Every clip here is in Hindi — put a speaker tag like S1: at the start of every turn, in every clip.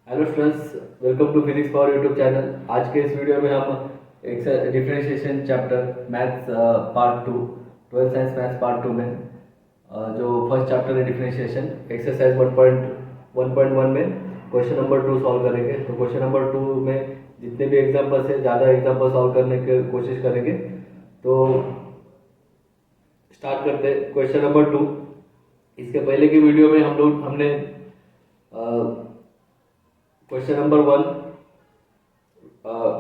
S1: Hello students, welcome to physics for YouTube channel. आज के इस वीडियो में हम एक differentiation chapter maths part two, twelfth science maths part two में जो फर्स्ट चैप्टर है डिफरेंशिएशन, एक्सरसाइज 1.1 में क्वेश्चन नंबर 2 सॉल्व करेंगे। तो क्वेश्चन नंबर 2 में जितने भी एग्जाम्पल्स है, ज़्यादा एग्जाम्पल सॉल्व करने की कोशिश करेंगे। तो स्टार्ट करते हैं क्वेश्चन नंबर 2। इसके पहले की वीडियो में हमने क्वेश्चन नंबर 1,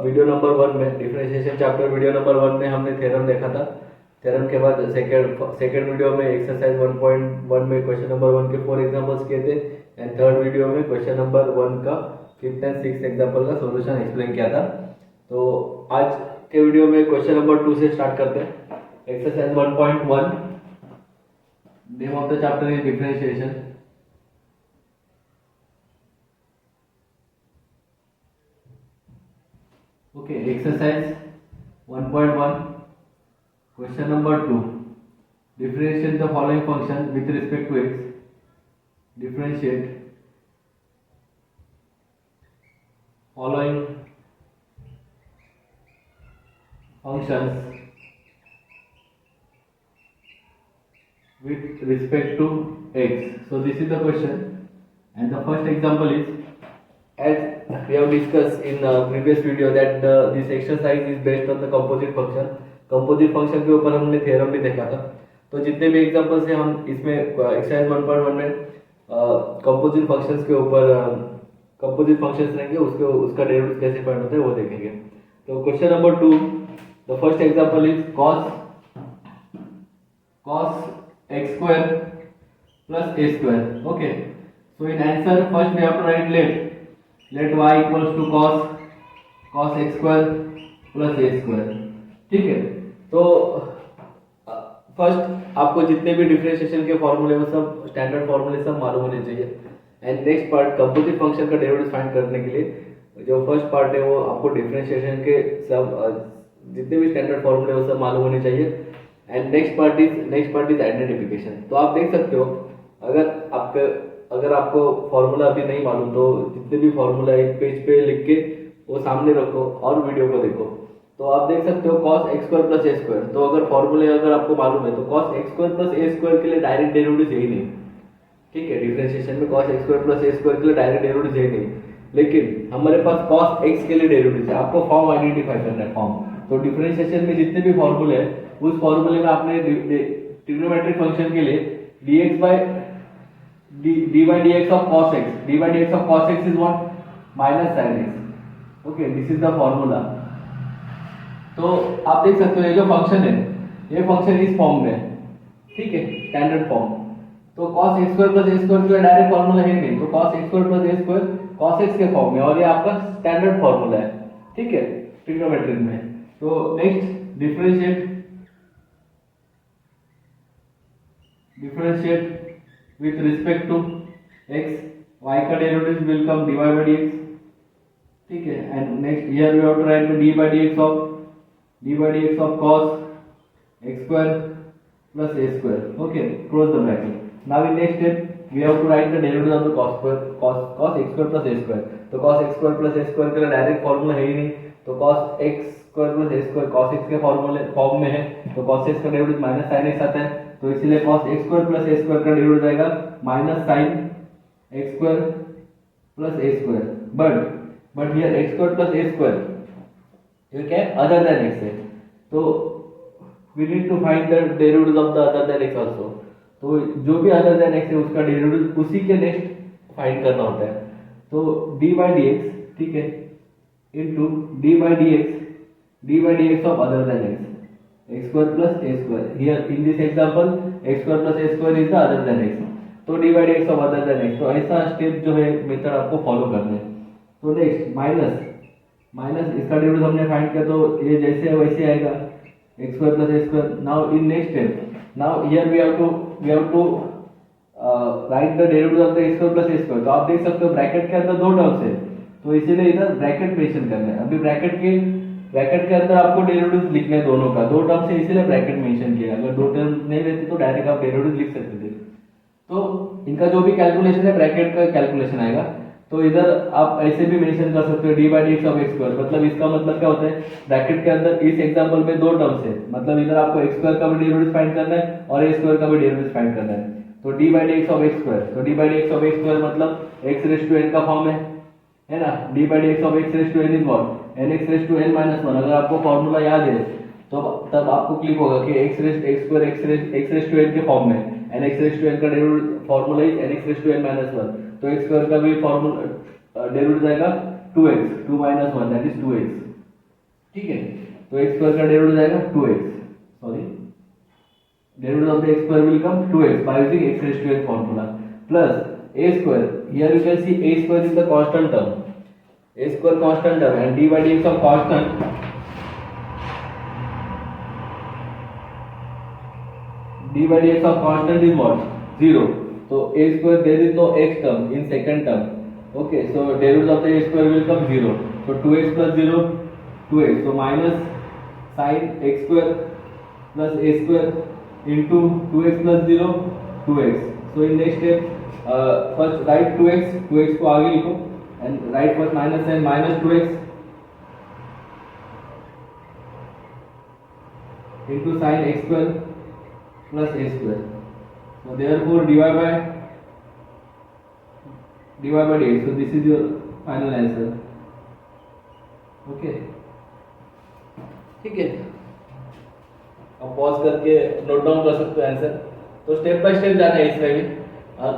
S1: वीडियो नंबर 1 में डिफरेंशिएशन चैप्टर वीडियो नंबर 1 में हमने थ्योरम देखा था। थ्योरम के बाद सेकेंड वीडियो में एक्सरसाइज 1.1 में क्वेश्चन नंबर 1 के 4 एग्जांपल्स किए थे एंड थर्ड वीडियो में क्वेश्चन नंबर 1 का 5th एंड 6th एग्जांपल का सॉल्यूशन एक्सप्लेन किया था। तो आज के वीडियो में क्वेश्चन नंबर 2 से स्टार्ट करते हैं। Exercise 1.1, name of the chapter is differentiation. Okay, exercise 1.1, question number 2. Differentiate the following function with respect to x. Differentiate following functions with respect to x. So this is the question, and the first example is, as we have discussed in previous video that this exercise is based on the composite function. composite function के ऊपर हमने थ्योरम भी देखा था। तो जितने भी एग्जांपल्स हैं हम इसमें एक्सरसाइज 1.1 में कंपोजिट फंक्शंस के ऊपर कंपोजिट फंक्शंस रहेंगे, उसका डेरिवेटिव कैसे फाइंड होता है वो देखेंगे। तो question number 2, the first example is cos x square plus a square. Okay, so in answer first we have to write let y equals to cos x square plus a square। ठीक है, तो फर्स्ट आपको जितने भी डिफरेंशिएशन के फॉर्मूले वो सब स्टैंडर्ड फॉर्मूले सब मालूम होने चाहिए। And next part composite function का डेरिवेटिव फाइंड करने के लिए जो फर्स्ट पार्ट है वो आपको डिफरेंशिएशन के सब जितने भी स्टैंडर्ड फॉर्मूले वो सब मालूम होने चाहिए। And next part is identification. तो आप देख सकते हो, अगर आपको फॉर्मूला अभी नहीं मालूम तो जितने भी फॉर्मूला एक पेज पे लिख के वो सामने रखो और वीडियो को देखो। तो आप देख सकते हो cos x square plus a square. तो अगर फॉर्मूले अगर आपको मालूम है तो cos x square plus a square के लिए डायरेक्ट डेरिवेटिव यही नहीं। ठीक है, डिफरेंशिएशन में cos x square plus a square के लिए डायरेक्ट डेरिवेटिव यही नहीं, लेकिन हमारे पास cos x के लिए डेरिवेटिव है। आपको फॉर्म आइडेंटिफाई करना है, फॉर्म। तो डिफरेंशिएशन में जितने भी फॉर्मूले हैं उस फॉर्मूले में आपने ट्रिग्नोमेट्रिक फंक्शन के लिए dy dx of cos x, dy dx of cos x is what? minus sin x. Okay, this is the formula. तो आप देख सकते हो ये जो फंक्शन है, ये फंक्शन इस फॉर्म में है। ठीक है, स्टैंडर्ड फॉर्म। तो cos x square plus a square का डायरेक्ट फॉर्मूला है नहीं, तो cos x square plus a square cos x के फॉर्म में, और ये आपका स्टैंडर्ड फॉर्मूला है। ठीक है, ट्रिग्नोमेट्रिक में। तो next differentiate with respect to x, y का derivative will come dy by dx। ठीक है, and next here we have to write the d by dx of cos x square plus a square। Okay, close the bracket। now in next step we have to write the derivative of the cos x square plus a square। तो cos x square plus a square के लिए डायरेक्ट फॉर्मूला है ही नहीं, तो cos x square plus a square cos x के फॉर्म में है, तो cos x का डेरिवेटिव माइनस sin x आता है। तो इसलिए cos x square plus a square का डेरिवेटिव आएगा minus sin x square plus a square. But here x square plus a square ये क्या है? अदर देन x है। तो we need to find the derivative of the other than x also. तो जो भी अदर देन x है उसका डेरिवेटिव उसी के नेक्स्ट फाइंड करना होता है। तो d by dx, ठीक है, into d by dx of other than x, x square plus a square। here in this example x square plus a square is the other than x। तो d by dx of other than x। तो ऐसा स्टेप जो है मेथड आपको फॉलो करना है। तो नेक्स्ट माइनस इसका डेरिवेटिव हमने फाइंड किया, तो ये जैसे है वैसे आएगा x square plus a square। Now in next step, now here we have to write the derivative of the x square plus a square। तो आप देख सकते हो ब्रैकेट के अंदर दो टर्म्स है, तो इसीलिए इधर ब्रैकेट मेंशन करना है। अभी ब्रैकेट के अंदर आपको डेरिवेटिव लिखना है दोनों का, दो टर्म से इसीलिए ब्रैकेट मेंशन किया। अगर दो टर्म नहीं रहती तो डायरेक्ट आप डेरिवेटिव लिख सकते थे। तो इनका जो भी कैलकुलेशन है ब्रैकेट का कैलकुलेशन आएगा। तो इधर आप ऐसे भी मेंशन कर सकते हो D by d x of x square, मतलब इसका मतलब क्या होता है, ब्रैकेट के अंदर इस एग्जांपल में दो टर्म्स है, मतलब इधर आपको एक्स स्क्वायर का भी डेरिवेटिव फाइंड करना है और ए स्क्वायर का भी डेरिवेटिव फाइंड करना है। तो d by d x of x square, तो d by d x of x square मतलब एक्स रेस टू एन का फॉर्म है ना। D by d x of x raise to n is what, n x raise to n minus one. अगर आपको फॉर्मूला याद है तो तब आपको क्लिक होगा कि x square x raise to n के फॉर्म में, n x raise to n का derivative formula is n x raise to n minus one. तो एक्स स्क्वायर का भी फॉर्मूला डेरिवेटिव जाएगा 2x, 2 minus 1 that is 2x, ठीक है। तो एक्स स्क्वायर का डेरिवेटिव जाएगा 2x, sorry derivative of the x square will come 2x by using x raised to n formula plus a square. Here you can see a square is the constant term, a square constant term and d by dx of constant, d by dx of constant is what, 0. So a square, there is no x term in second term, okay, so derivative of the a square will come 0. So 2x plus 0 2x, so minus sin x square plus a square into 2x plus 0 2x. So in next step first write 2x को आगे लिखो and write first minus and minus 2x into sin x square plus a square. So therefore dy by dx. So this is your final answer. Okay, ठीक है। अब पॉज करके नोट डाउन कर सकते हो आंसर। तो स्टेप बाय स्टेप जाना है इसमें भी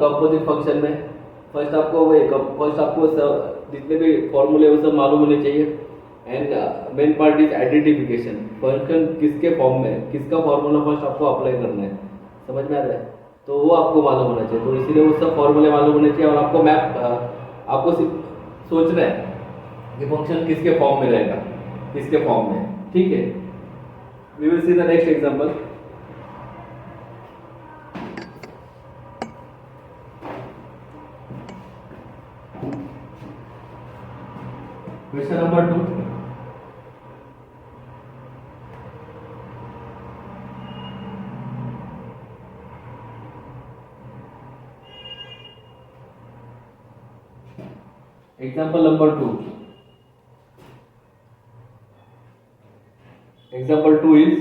S1: कंपोजिट फंक्शन में। फर्स्ट आपको जितने भी फॉर्मूले वो सब मालूम होने चाहिए and main part is identification, function किसके फॉर्म में, किसका फॉर्मूला फर्स्ट आपको अप्लाई करना है, समझ में आ रहा है, तो वो आपको मालूम होना चाहिए। तो इसीलिए वो सब फॉर्मूले मालूम होने चाहिए और आपको आपको सोचना है कि फंक्शन किसके फॉर्म में रहेगा, किसके फॉर्म में, ठीक है। We will see the next example. Question number 2. Example number 2. Example 2 is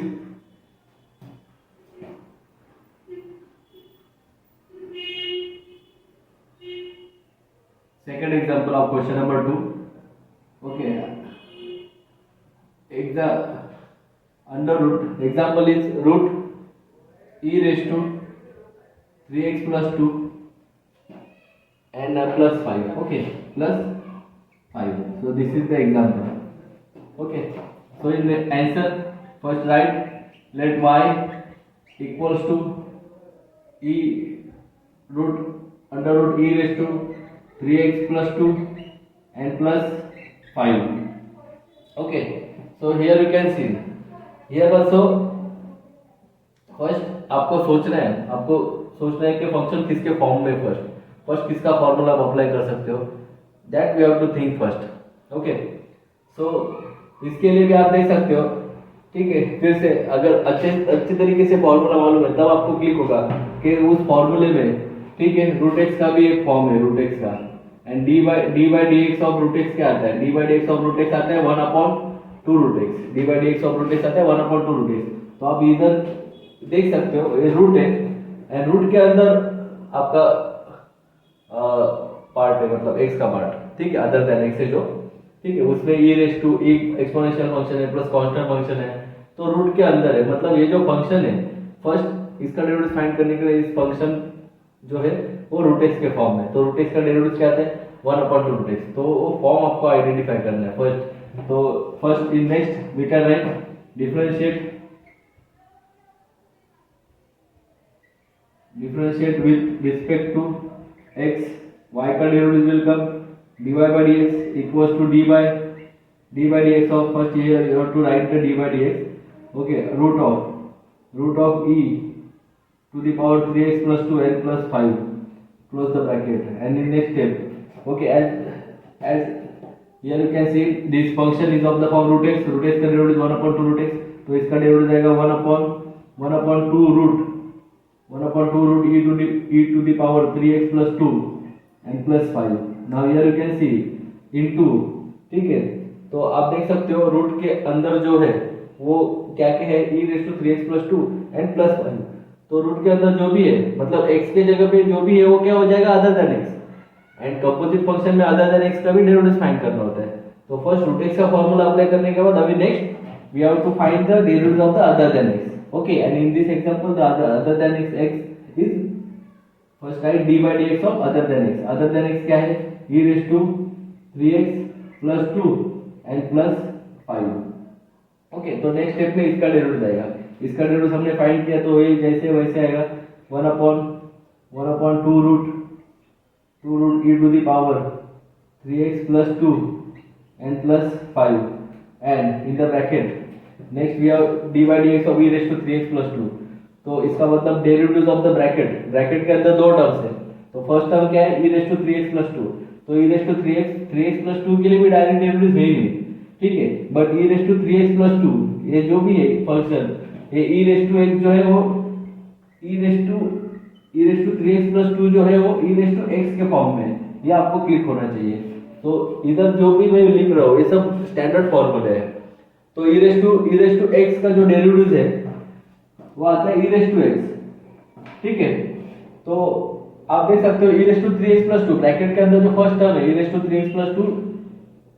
S1: second example of question number 2. Okay, under root, example is root e raised to 3x plus 2 and plus 5. Okay, plus 5. So this is the example. Okay, so in the answer first write let y equals to e root under root e raised to 3x plus 2 and plus 5. Okay, so here you can see, here also first आपको सोचना है कि फंक्शन किसके फॉर्म में, फर्स्ट किसका फॉर्मूला आप अप्लाई कर सकते हो, that we have to think first. Okay, so इसके लिए भी आप देख सकते हो, ठीक है। फिर से अगर अच्छे तरीके से फॉर्मूला मालूम है तब आपको क्लिक होगा कि उस फॉर्मूले में, ठीक है, रूट एक्स का भी एक फॉर्म है, रूट एक्स का, and d by d x of root x क्या आता है, d by d x of root x आता है 1/2 root x, d by d x of root x आता है 1/2 रूट एक्स। तो आप इधर देख सकते हो ये रूट है एंड रूट के अंदर आपका पार्ट है, मतलब एक्स का पार्ट, ठीक है, अदर देन एक्स है जो, ठीक है, उसमें e रेस टू एक एक्सपोनेंशियल फंक्शन है प्लस कांस्टेंट फंक्शन है, तो रूट के अंदर है, मतलब ये जो फंक्शन है फर्स्ट इसका डेरिवेटिव फाइंड करने के लिए इस फंक्शन जो है वो रूट एक्स के फॉर्म में, तो रूट एक्स का डेरिवेटिव क्या आता है 1/2 रूट एक्स, तो वो फॉर्म आपको आइडेंटिफाई करना है फर्स्ट। तो first in next we can write differentiate with respect to x, y का derivative will come dy by dx equals to d by dx of, first here you have to write the d by dx, okay, root of e to the power 3x plus 2n plus 5, close the bracket, and in next step, okay, as here you can see this function is of the form root x का डेरिवेटिव 1/2 रूट x, तो इसका डेरिवेटिव जाएगा 1/2 root e to the power 3x plus 2 and plus 5, now here you can C into, ठीक है। तो आप देख सकते हो रूट के अंदर जो है वो क्या क्या है, e raise to 3x plus 2 and plus 1। तो रूट के अंदर जो भी है मतलब x के जगह पे जो भी है वो क्या हो जाएगा, other than x। And composite function में अदर देन x का भी डेरिवेटिव फाइंड करना होता है। तो फर्स्ट रूट x का फॉर्मूला अप्लाई करने के बाद अभी next we have to find the derivative of the other than x। Okay, and in this example the other than x is first write d by d x of other than x. Other than x क्या है, e raise to 3x plus 2 and plus 5। Okay, तो नेक्स्ट स्टेप में इसका डेरिवेटिव आएगा। इसका डेरिवेटिव हमने फाइंड किया तो ये जैसे वैसे आएगा 1/2 root e to the power 3x plus 2 and plus 5 and in the bracket next we have d by d x of e raise to 3x plus 2। तो इसका मतलब derivative of the bracket, bracket के अंदर दो टर्म्स है। तो फर्स्ट टर्म क्या है, e raise to 3x plus 2। तो e raise to 3x plus 2 के लिए भी डायरेक्ट डेरिवेटिव है ही नहीं, ठीक है। But e raise to 3x plus 2 ये जो भी है फंक्शन, ये e रेस टू x जो है वो e raise to 3x plus 2 जो है वो e रेस टू x के फॉर्म में है। ये आपको क्लिक होना चाहिए। तो इधर जो भी मैं लिख रहा हूँ ये सब स्टैंडर्ड फॉर्मूले है। तो e रेस टू x का जो डेरिवेटिव है वो आता है e रेस टू x, ठीक है। तो आप देख सकते हो e raise to 3x plus 2 bracket के अंदर जो फर्स्ट टर्म है e raise to 3x plus 2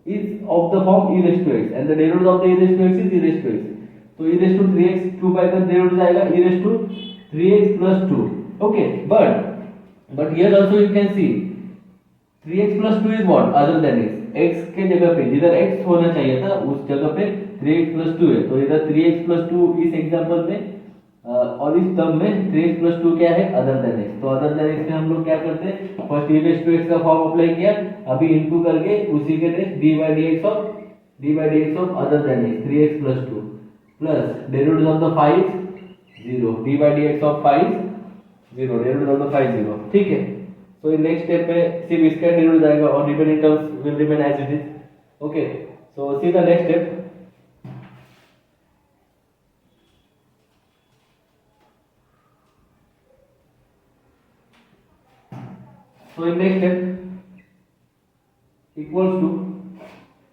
S1: is of the form e raised to x and the derivative of the e raised to x is e raised to x. तो e raised to 3x 2 by का derivative आएगा e raised to 3x plus 2. Okay, but here also you can see 3x plus 2 is what other than x. x के जगह पे जिधर x होना चाहिए था उस जगह पे 3x plus 2 है। तो इधर 3x plus 2 इस एग्जांपल में और इस टर्म में 3x plus 2 क्या है, अदर देन x। तो अदर देन x में हम लोग क्या करते हैं, first e raise to x का फॉर्म अप्लाई किया, अभी इनटू करके उसी के next dy dx of other than x 3x plus 2 plus derivative of the 5 0 dy dx of 5 0 derivative of the 5 0, ठीक है। तो इन नेक्स्ट स्टेप में सिर्फ इसका डेरिवेटिव आएगा और remaining terms will remain as it is. Okay, so see the next step. So in next step equals to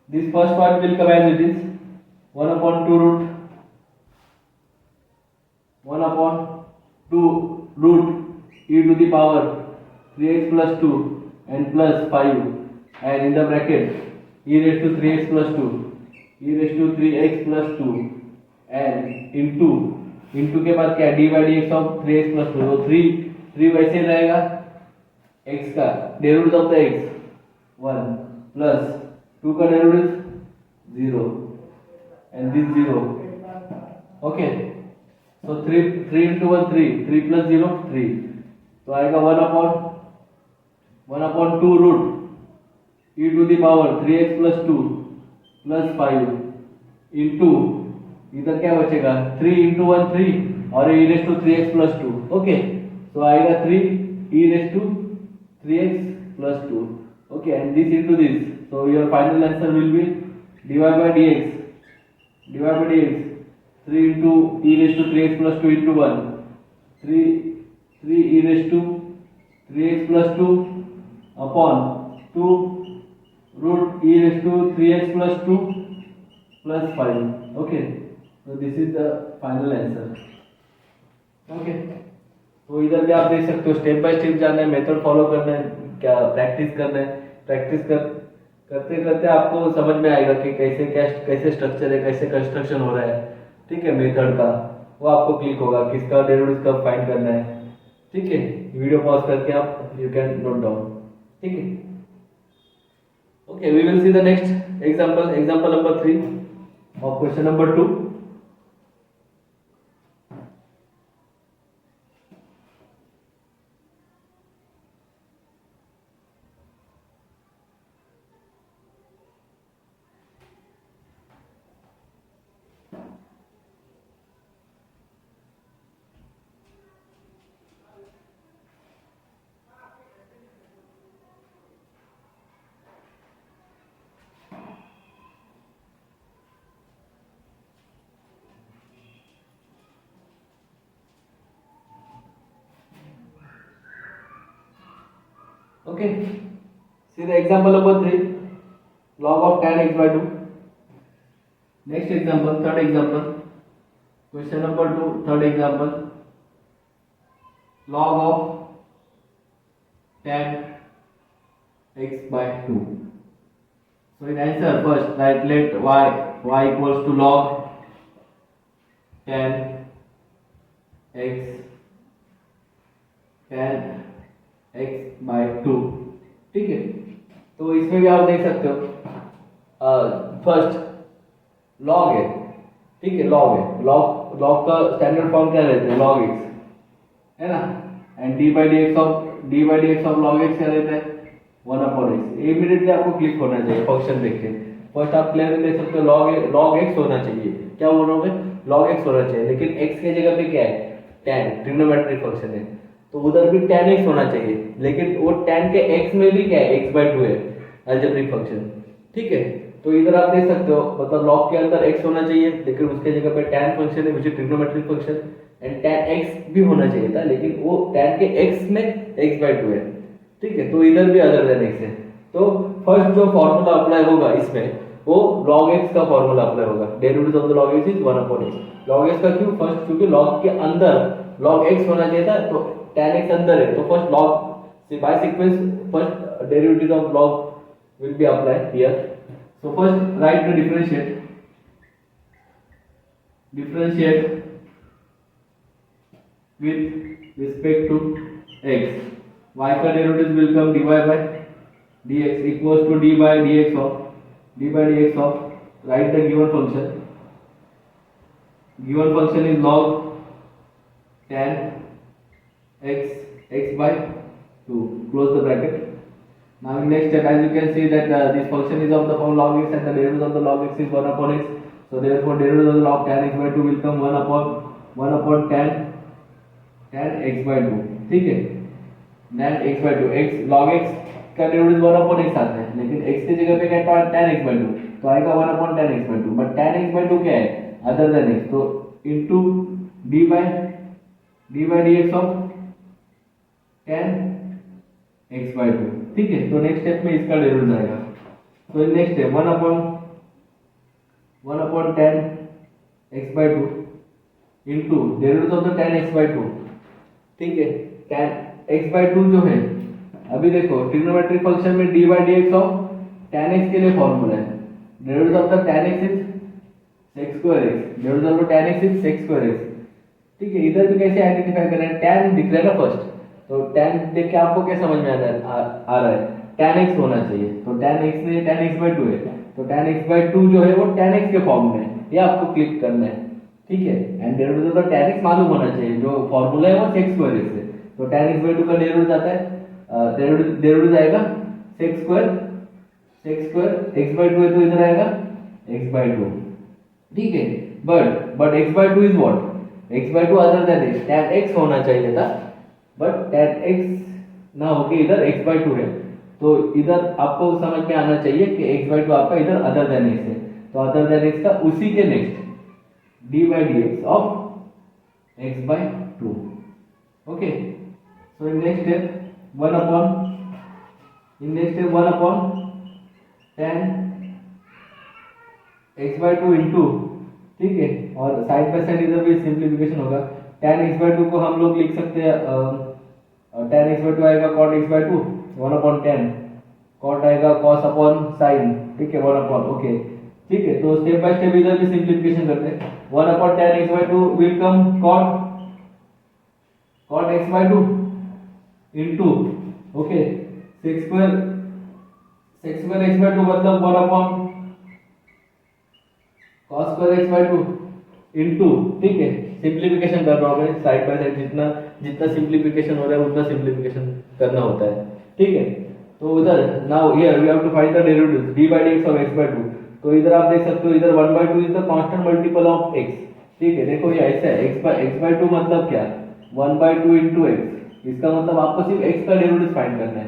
S1: this first part will come as it is 1/2 root e to the power 3x plus 2 and plus 5 and in the bracket e raised to 3x plus 2 e raised to 3x plus 2 and into के बाद क्या dy dx of 3x plus 2। तो 3 वैसे रहेगा, x का derivative of the x 1 plus 2 का derivative 0 and this 0। Okay, so 3 into 1 3 plus 0 3। तो आएगा 1/2 root e to the power 3x plus 2 plus 5 into इधर क्या बचेगा 3 into 1 3 और e raised to 3x plus 2। Okay, तो आएगा 3 e raised to 3x plus 2. Okay, and this into this. So your final answer will be dy by dx 3 into e raised to 3x plus 2 into 1 3 e raised to 3x plus 2 upon 2 root e raised to 3x plus 2 plus 5. Okay, so this is the final answer. Okay, तो इधर भी आप देख सकते हो स्टेप बाय स्टेप जाना है, मेथड फॉलो करना है, क्या प्रैक्टिस करना है। करते करते आपको समझ में आएगा कि कैसे स्ट्रक्चर है, कैसे कंस्ट्रक्शन हो रहा है, ठीक है। मेथड का वो आपको क्लिक होगा, किसका डेरिवेटिव कब फाइंड करना है, ठीक है। वीडियो पॉज करके आप यू कैन नोट डाउन, ठीक है। Okay, we will see the next example number 3 और question number 2। Okay, See the example number 3, log of tan x by 2. Next example, third example, question number 2, third example, log of tan x by 2. So in answer first, let y equals to log tan x by 2. ठीक है, तो इसमें भी आप देख सकते हो फर्स्ट लॉग है, ठीक है, लॉग है, लॉग का स्टैंडर्ड फॉर्म क्या रहता है, लॉग एक्स है ना, and d by d x of log x क्या रहता है, 1/x। इमीडिएटली आपको क्लिक होना चाहिए फंक्शन देख के। फर्स्ट आप क्लियर देख सकते हो लॉग एक्स होना चाहिए, क्या बोलोगे, लॉग एक्स होना चाहिए, लेकिन एक्स के जगह पे क्या है, tan, ट्रिग्नोमेट्रिक फंक्शन है, तो उधर भी tan x होना चाहिए, लेकिन वो tan के x में भी क्या है, x/2 है, अलजेब्रिक फंक्शन, ठीक है। तो इधर आप देख सकते हो, मतलब लॉग के अंदर x होना चाहिए, लेकिन उसके जगह पे tan फंक्शन है which is trigonometric function, and tan x भी होना चाहिए था, लेकिन वो tan के x में x/2 है, ठीक है। तो इधर भी अदर देन x है, तो फर्स्ट जो फॉर्मूला अप्लाई होगा इसमें वो log x का फॉर्मूला अप्लाई होगा, derivative of the log x is 1/x। log x का क्यों, फर्स्ट क्योंकि log के अंदर log x होना चाहिए था, तो tan x अंदर है, तो first log by sequence first derivative of log will be applied here. So first write the differentiate with respect to x. Y का derivative will come dy by dx equals to d by dx of write the given function. Given function is log tan x by 2. Close the bracket. Now in next step, as you can see that this function is of the form log x and the derivative of the log x is 1/x. So therefore derivative of the log tan x by 2 will come 1 upon tan x by 2. ठीक है, tan x by 2, x log x का डेरिवेटिव 1/x आता है, लेकिन x की जगह पे क्या है, tan x by 2, तो आएगा 1/tan x by 2, but tan x by 2 क्या है, अदर देन x, तो into d by dx of tan x by 2, ठीक है। तो नेक्स्ट स्टेप में इसका डेरिवेटिव आएगा, तो next step 1/tan x by 2 into derivative of the tan x by 2, ठीक है। tan x by 2 जो है, अभी देखो ट्रिग्नोमेट्रिक फंक्शन में d by dx of tan x के लिए फॉर्मूला है, derivative of the tan x is sec square x, derivative of the tan x is sec square x, ठीक है। इधर भी कैसे आइडेंटिफाई करें, tan दिख रहा है ना फर्स्ट, तो tan देख के आपको क्या समझ में आ रहा है, tan x होना चाहिए, तो tan x ने tan x by 2 है, तो tan x by 2 जो है वो tan x के फॉर्म में है, ये आपको क्लिक करना है, ठीक है। And derivative of tan x मालूम होना चाहिए, जो फॉर्मूला है वो sec square x है, तो tan x by 2 का डेरिवेटिव आता है, डेरिवेटिव आएगा sec square x by 2 है, तो इधर आएगा x by 2, ठीक है। But x by 2 is what, x by 2 other than x, tan x होना चाहिए था, बट tan x ना होके इधर x by 2 है, तो इधर आपको समझ में आना चाहिए कि x by 2 आपका इधर अदर देन x है, तो अदर देन x का उसी के next d by dx of x by 2, okay. So in next step 1/tan x by 2 into, ठीक है, और साइड बाय साइड इधर भी सिंप्लीफिकेशन होगा, tan x by 2 को हम लोग लिख सकते हैं, tan x by 2 आएगा cot x by 2 1/tan, cot आएगा cos अपॉन sin, ठीक है, 1/, ओके, ठीक है। तो स्टेप बाय स्टेप इधर भी सिंप्लीफिकेशन करते हैं, 1/tan x by 2 will come cot x by 2 into, okay, sec square x by 2 मतलब 1/cos square x by 2 into, ठीक है, सिंप्लीफिकेशन कर रहा हूं मैं साइड बाय साइड, जितना सिंप्लीफिकेशन हो रहा है उतना सिंप्लीफिकेशन करना होता है, ठीक है। तो उधर now here we have to find the derivative d by dx of x by 2, तो इधर आप देख सकते हो इधर 1/2 is the constant multiple of x, ठीक है। देखो ये ऐसा है, x by 2 मतलब क्या, 1/2 इनटू x, इसका मतलब आपको सिर्फ x का डेरिवेटिव फाइंड करना है,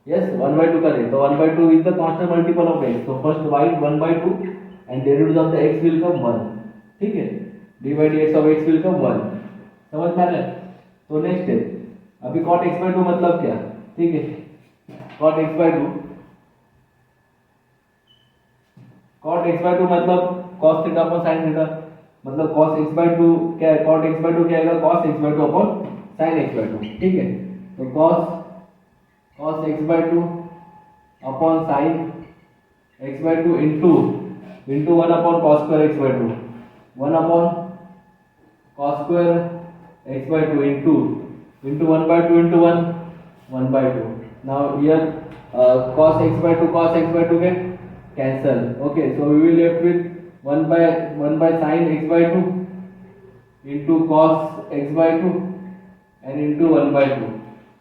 S1: यस, 1/2 का नहीं, तो 1/2 is the constant multiple of x, तो फर्स्ट right 1/2 and derivative of the x will कम 1, ठीक है, d by dx of x will कम 1, समझ में आ रहा है। तो नेक्स्ट है अभी cot x by 2 मतलब क्या, ठीक है, cot x by 2 cot x by two मतलब cos theta upon sine theta, मतलब कॉस एक्स बाई टू क्या है, कॉट एक्स बाई टू क्या आएगा, cos x by two upon sine x by two, ठीक है। तो cos x by two upon sine x by two into one upon cos square x by two, one upon cos square x by two into one by two into one by to. Now here cos x by 2 get cancel. Okay, so we will left with 1 by sin x by 2 into cos x by 2 and into 1 by 2.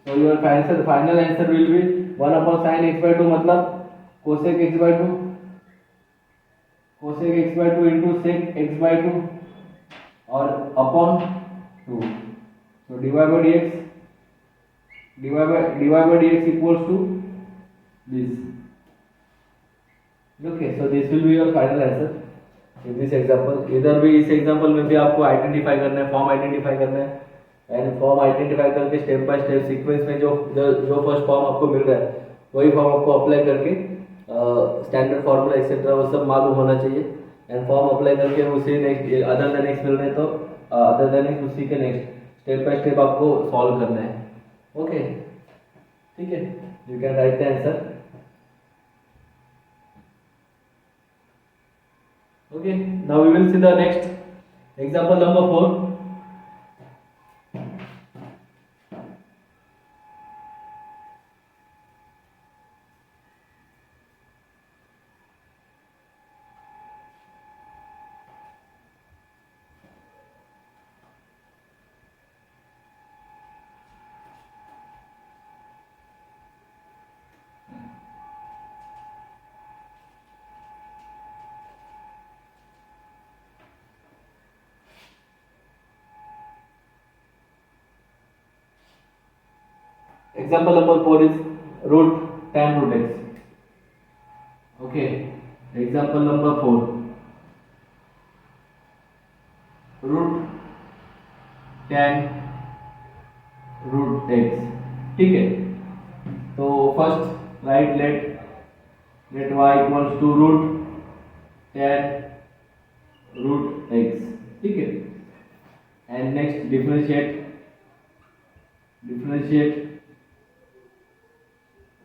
S1: So your final answer will be 1 upon sin x by 2 मतलब cosec x by 2 into sec x by 2 और upon 2. So dy by dx equals to this. Okay, so this will be your final answer in this example. इधर भी इस एग्जांपल में भी आपको आइडेंटिफाई करना है, फॉर्म आइडेंटिफाई करना है एंड फॉर्म आइडेंटिफाई करके स्टेप बाय स्टेप सीक्वेंस में जो फर्स्ट फॉर्म आपको मिल रहा है वही फॉर्म आपको अप्लाई करके स्टैंडर्ड फार्मूला एक्सेट्रा वो सब मालूम होना चाहिए एंड फॉर्म अप्लाई करके उसी नेक्स्ट अदर देन एक्स मिल रहे तो अदर देन एक्स उसी के नेक्स्ट स्टेप बाय स्टेप आपको सॉल्व करना है। ओके, ठीक है, you can write the answer. Okay, now we will see the next example number 4. Example number 4 is root tan root x. Okay, example number 4, root tan root x, ठीक है। तो फर्स्ट right let y equals to root tan root x, ठीक है। And next differentiate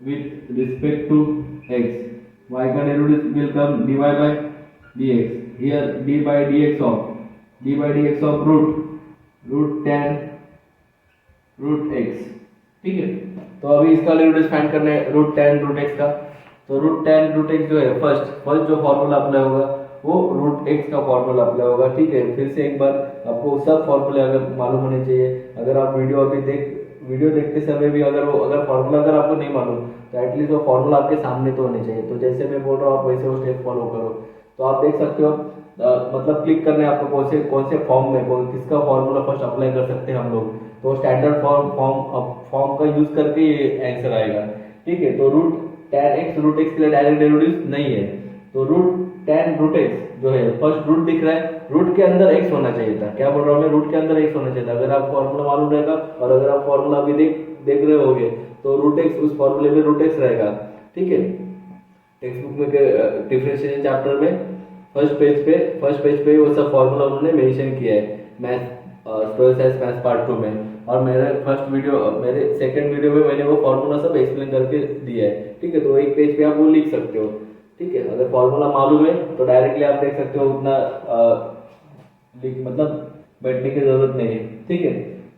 S1: with respect to x, y का derivative will come dy by dx, here d by dx of root tan root x, ठीक है। तो अभी इसका डेरिवेटिव फाइंड करना है रूट tan root x का। तो रूट tan root x जो है फर्स्ट जो फार्मूला अप्लाई होगा वो रूट x का फार्मूला अप्लाई होगा, ठीक है। फिर से एक बार आपको सब फार्मूले अगर मालूम होने चाहिए, अगर आप वीडियो देखते समय भी अगर फार्मूला अगर आपको नहीं मालूम तो एटलीस्ट वो फार्मूला आपके सामने तो होने चाहिए। तो जैसे मैं बोल रहा हूँ आप वैसे वो स्टेप फॉलो करो। तो आप देख सकते हो मतलब क्लिक करना है आपको कौन से फॉर्म में किसका फार्मूला फर्स्ट अप्लाई कर सकते हैं हम लोग। तो स्टैंडर्ड फॉर्म का यूज करके ये आंसर आएगा, ठीक है। तो रूट x के लिए डायरेक्ट डेरिवेटिव नहीं है, तो रूट tan root x जो है फर्स्ट रूट दिख रहा है, रूट के अंदर x होना चाहिए था। क्या बोल रहा हूँ मैं, रूट के अंदर x होना चाहिए था। अगर आप फॉर्मूला मालूम रहेगा और अगर आप फॉर्मूला अभी देख रहे होगे तो रूट x उस फॉर्मूले में रूट x रहेगा, ठीक है। टेक्स्ट बुक में डिफरेंशिएशन चैप्टर में फर्स्ट पेज पे वो सब फॉर्मूला उन्होंने मेंशन किया है math 12th science math part 2 में। और मेरे सेकंड वीडियो में मैंने वो फॉर्मूला सब एक्सप्लेन करके दिया है, ठीक है। तो एक पेज पे आप वो लिख सकते हो, ठीक है। अगर फॉर्मूला मालूम है तो डायरेक्टली आप देख सकते हो, उतना मतलब बैठने की जरूरत नहीं है, ठीक है।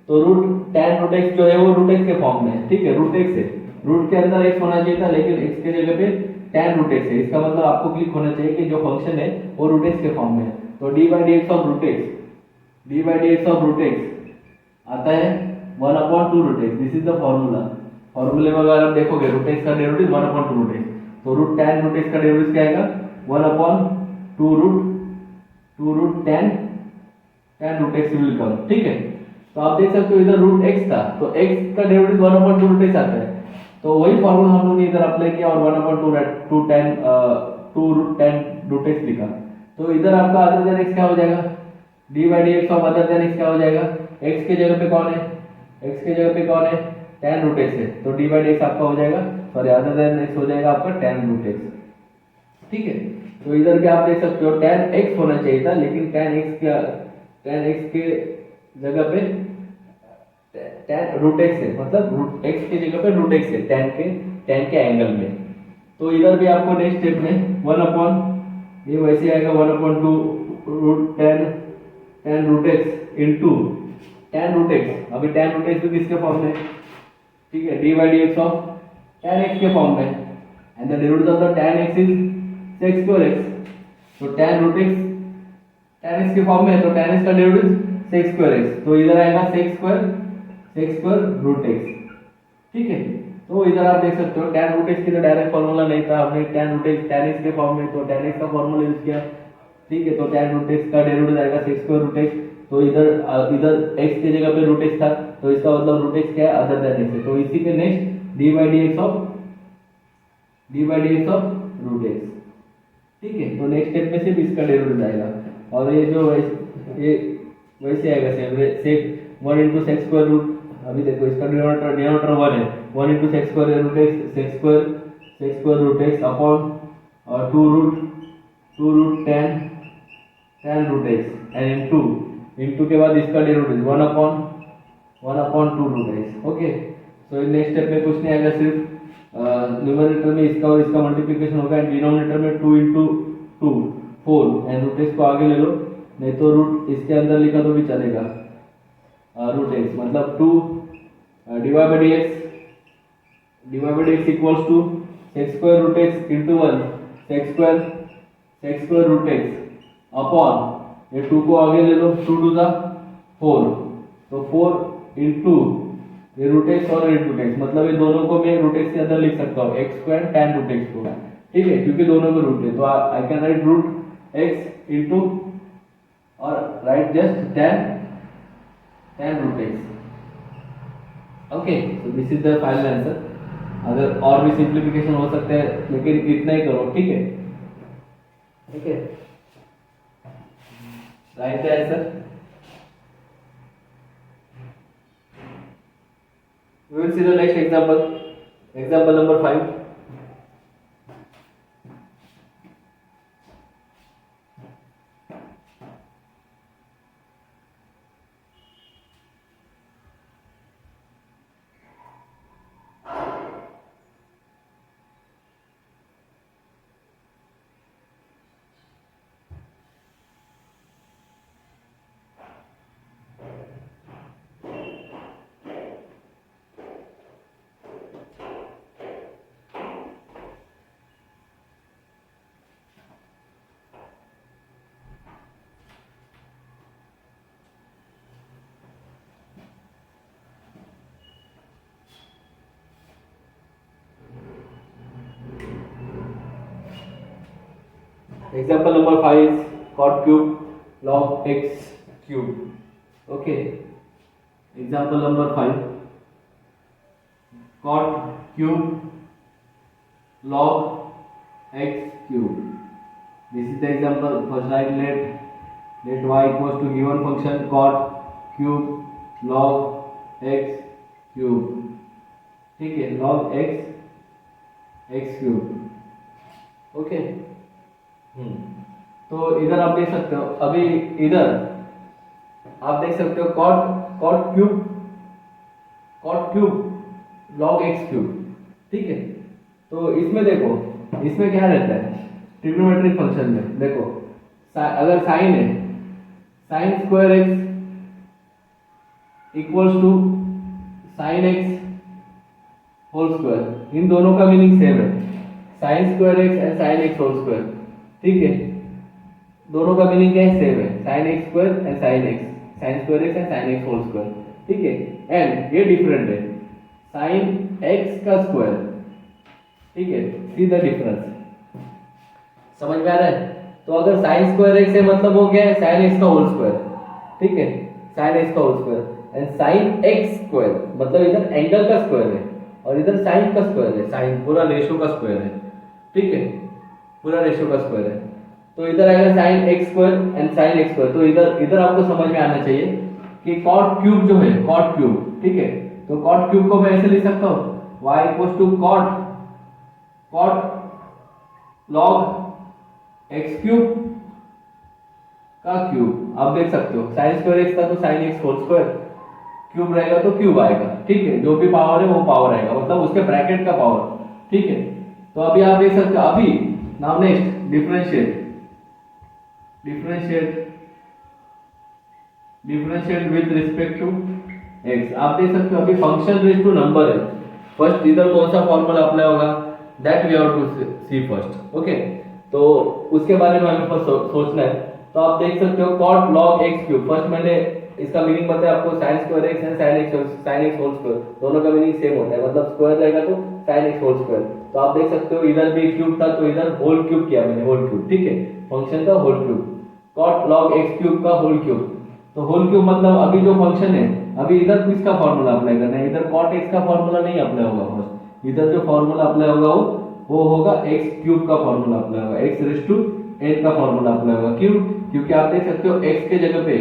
S1: तो रूट tan रूट x जो है वो रूट x के फॉर्म में है, ठीक है। रूट x है, रूट के अंदर x होना चाहिए था लेकिन x के जगह पे tan रूट x है। इसका मतलब आपको क्लिक होना चाहिए कि जो फंक्शन है वो रूट x के फॉर्म में है। तो d by dx of root x आता है 1/2 root x। This is the formula. फॉर्मूले में अगर आप देखोगे रूट x का डेरिवेटिव 1/2 रूट x, तो रूट tan रूट x का डेरिवेटिव क्या आएगा 1/2 root tan root x will come, ठीक है। तो आप देख सकते हो इधर रूट x था तो x का डेरिवेटिव 1/2 रूट x आता है। तो वही फॉर्मूला हम लोग ने इधर अप्लाई किया और 1/2 रूट tan रूट x लिखा। तो इधर आपका अदर देन x क्या हो जाएगा, d by dx of other than x क्या हो जाएगा, x के जगह पे कौन है tan रूट x है, तो d by dx आपका हो जाएगा, सॉरी अदर देन x हो जाएगा आपका tan रूट x, ठीक है। तो इधर भी आप देख सकते हो tan x होना चाहिए था, लेकिन tan x के जगह पे tan रूट एक्स है, मतलब रूट एक्स की जगह पे रूट एक्स है tan के एंगल में। तो इधर भी आपको नेक्स्ट स्टेप में 1 अपॉन, ये वैसे आएगा 1/2 root tan root x into tan root x. अभी tan रूट एक्स भी किसके फॉर्म में, ठीक है, d by d x of tan x के फॉर्म में, and the derivative of the tan x is sec square x। तो tan root x tan x के फॉर्म में है, तो tan x का डेरिवेटिव sec स्क्वायर x, तो इधर आएगा sec स्क्वायर रूट x, ठीक है। तो इधर आप देख सकते हो tan रूट x की तो डायरेक्ट फॉर्मूला नहीं था, हमने tan root x tan x के फॉर्म में, तो tan x का फॉर्मूला यूज किया, ठीक है। तो tan रूट x का डेरिवेटिव आएगा sec स्क्वायर रूट x। तो इधर x की जगह पे रूट x था, तो इसका मतलब रूट x क्या है, अदर देन x है। तो इसी पे next d by d x of root x, ठीक है। तो नेक्स्ट स्टेप में सिर्फ इसका डेरिवेटिव आएगा, और ये जो ये वैसे आएगा sec 1 into sec square root, अभी देखो इसका डिनोमिनेटर 1 है, 1 into sec square root x, sec square root x upon और 2 root tan root x and into के बाद इसका derivative 1 upon 2 root x, okay. So next step में कुछ नहीं आएगा, सिर्फ न्यूमरेटर में इसका और इसका मल्टीप्लिकेशन होगा, एंड डिनोमिनेटर में 2 इंटू 2 4, एंड रूट एक्स को आगे ले लो, नहीं तो रूट इसके अंदर लिखा तो भी चलेगा, रूट एक्स मतलब 2 divide by d x equals to sec square root x into 1 sec square root x upon ये 2 को आगे ले लो, 2 टू द 4, तो 4 इंटू ये रूट एक्स और रूट एक्स, मतलब ये दोनों को मैं रूट एक्स के अंदर लिख सकता हूँ, x square tan root x को, ठीक है, क्योंकि दोनों में रूट है, तो I can write root x into और write just tan root x, okay. So this is the final answer. अगर और भी सिंप्लीफिकेशन हो सकते हैं, लेकिन इतना ही करो, ठीक है, ठीक है, right the answer. We will see the next example number 5. Example number 5 is cot cube log x cube. Okay. Example number 5, cot cube log x cube. This is the example. First write let y equals to given function cot cube log x cube. ठीक है, log x cube. ओके। तो इधर आप देख सकते हो, अभी इधर आप देख सकते हो cot cube log x cube, ठीक है। तो इसमें देखो, इसमें क्या रहता है, ट्रिग्नोमेट्रिक फंक्शन में देखो, अगर साइन है, sine square x equals to sine x whole square, इन दोनों का मीनिंग सेम है, sine square x and sine x whole square, ठीक है, दोनों का मीनिंग क्या है, सेम है, sine x square and sine x, sine square x and sine x whole square, ठीक है। एंड ये डिफरेंट है, साइन एक्स का स्क्वायर, ठीक है, सी द डिफरेंस, समझ में आ रहा है। तो अगर साइन स्क्वायर एक्स है मतलब वो क्या है, साइन एक्स का होल स्क्वायर, ठीक है, साइन एक्स का whole square, and sine x square मतलब इधर एंगल का स्क्वायर है और इधर साइन का स्क्वायर है, साइन पूरा रेशियो का स्क्वायर है, ठीक है, पूरा रेशियो का स्क्वायर है। तो इधर आएगा sign x square and sine x square. तो इधर आपको समझ में आना चाहिए कि कॉट क्यूब जो है, कॉट क्यूब, ठीक है, तो कॉट क्यूब को मैं ऐसे लिख सकता हूँ y equals to cot log x cube का क्यूब, आप देख सकते हो साइन स्क्वायर एक्स था तो sine x whole square, cube रहेगा तो क्यूब आएगा, ठीक है, जो भी पावर है वो पावर आएगा, मतलब उसके ब्रैकेट का पावर, ठीक है। तो अभी आप देख सकते हो, अभी now next differentiate, differentiate with respect to x. आप देख सकते हो अभी फंक्शन रेज टू नंबर है, फर्स्ट इधर कौन सा फॉर्मूला अप्लाई होगा, that we have to see first, okay. तो उसके बारे में हमें फर्स्ट सोचना है। तो आप देख सकते हो cot log x cube, first मैंने इसका मीनिंग बताया आपको, sine square x and sine x whole square, दोनों का मीनिंग सेम होता है, मतलब स्क्वायर रहेगा तो साइन एक्स होल स्क्वायर। तो आप देख सकते हो इधर भी क्यूब था तो इधर होल क्यूब किया मैंने, होल क्यूब, ठीक है, फंक्शन का whole cube, cot log x cube का होल क्यूब। तो होल क्यूब मतलब अभी जो फंक्शन है, अभी इधर किसका फॉर्मूला अप्लाई करना है, इधर cot x का फॉर्मूला नहीं अप्लाई होगा, फर्स्ट इधर जो फॉर्मूला अप्लाई होगा वो होगा x क्यूब का फॉर्मूला अप्लाई होगा, x रेज टू n का फॉर्मूला अप्लाई होगा, क्यों, क्योंकि आप देख सकते हो x के जगह पे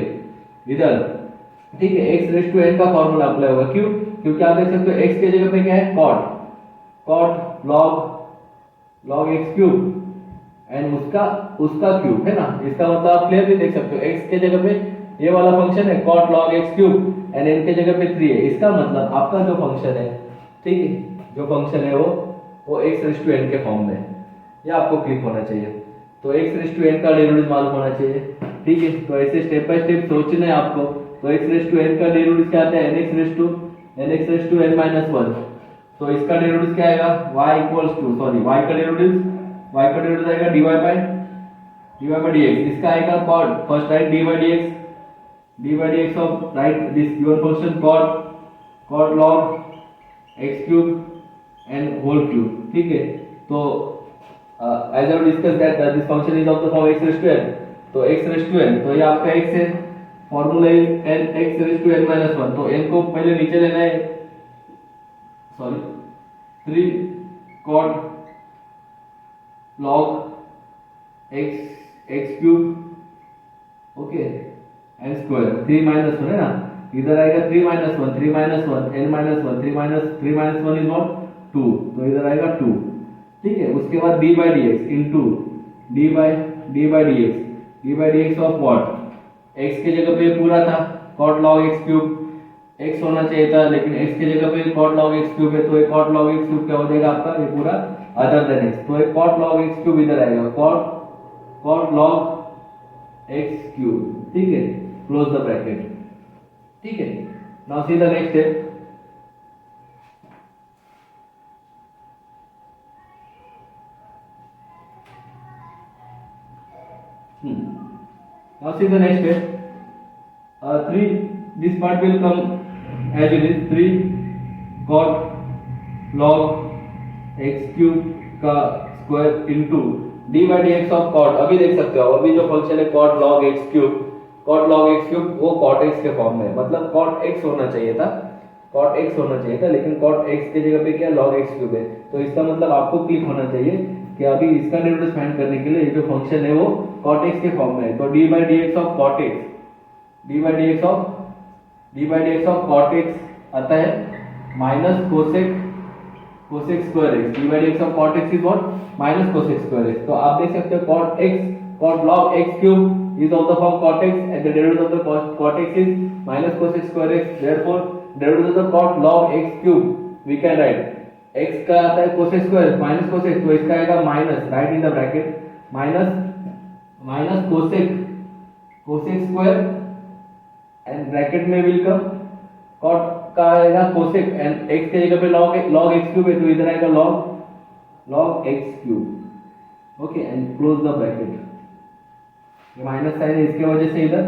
S1: इधर, ठीक है, x रेज टू n का फॉर्मूला अप्लाई होगा, क्यों, क्योंकि आप देख सकते हो x के जगह पे क्या है, cot log x cube and उसका क्यूब है ना, इसका मतलब आप क्लियरली देख सकते हो x के जगह पे ये वाला फंक्शन है cot log x cube and n के जगह पे 3 है, इसका मतलब आपका जो फंक्शन है, ठीक है, जो फंक्शन है वो x रेज टू n के फॉर्म में है, ये आपको क्लिक होना चाहिए। तो x रेज टू n का डेरिवेटिव मालूम होना चाहिए, ठीक है। तो ऐसे स्टेप बाय स्टेप सोचना है आपको। तो x रेज टू n का डेरिवेटिव क्या आता है, nx raise to n minus 1। तो इसका डेरिवेटिव क्या आएगा, y equals to, sorry y का डेरिवेटिव आएगा dy बाय dx, इसका आएगा cot, first write dy by dx of write this given function cot log x cube and whole cube, ठीक है। तो as I discussed that this function is of the form x raised to n, तो x raised to n, तो ये आपका x है, formula is n x raised to n minus 1, तो n को पहले नीचे लेना है, sorry 3 cot log x cube, okay, n square, 3 minus 1 है ना, इधर आएगा 3 minus 1 n minus 1, 3 minus 1 is not 2, तो इधर आएगा 2, ठीक है। उसके बाद d by d x into d by d x of what, x के जगह पे पूरा था cot log x cube, x होना चाहिए था लेकिन x के जगह पे cot log x क्यूब है, तो ये cot log x क्यूब क्या हो जाएगा आपका, ये पूरा अदर देन x, तो ये cot log x क्यूब इधर आएगा, cot log x क्यूब, ठीक है, क्लोज द ब्रैकेट, ठीक है। Now see the next step, now see the next step, 3, this part will come as it is, 3 cot log x cube का square into D by d x of cot, अभी देख सकते हो अभी जो फंक्शन है cot log x क्यूब वो cot x के फॉर्म में, मतलब cot x होना चाहिए था, लेकिन cot x के जगह पे क्या log x क्यूब है, तो इसका मतलब आपको क्लिक होना चाहिए कि अभी इसका डेरिवेटिव फाइंड करने के लिए जो फंक्शन है वो cot x के फॉर्म में है, तो d by d x of cot x आता है minus cosec square x, d by d x of cot x is what, minus cosec square x। तो आप देख सकते हो cot log x cube is of the form cot x and the derivative of the cot x is minus cosec square x, therefore derivative of the cot log x cube we can write, x का आता है कोसेक स्क्वायर माइनस कोसेक, तो इसका आएगा minus, right in the bracket minus cosec square and bracket में विल कम cot का आएगा कोसेक एंड x के जगह पे log x क्यूब है, तो इधर आएगा log x cube, okay, and close the bracket, ये माइनस साइन है इसके वजह से इधर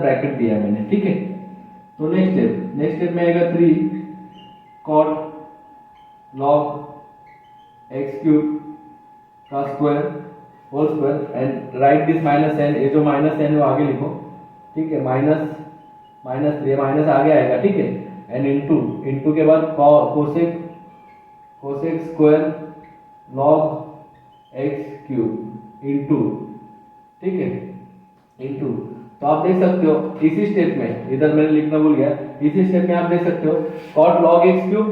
S1: ब्रैकेट दिया मैंने, ठीक है। तो नेक्स्ट स्टेप में आएगा 3 cot log x क्यूब का square whole square and write this minus n, ये जो माइनस n है वो आगे लिखो, ठीक है, माइनस ये माइनस आगे आएगा, ठीक है, एंड इनटू के बाद cosec square log x cube into, ठीक है, इनटू। तो आप देख सकते हो इसी स्टेप में, इधर मैंने लिखना भूल गया, इसी स्टेप में आप देख सकते हो cot log x cube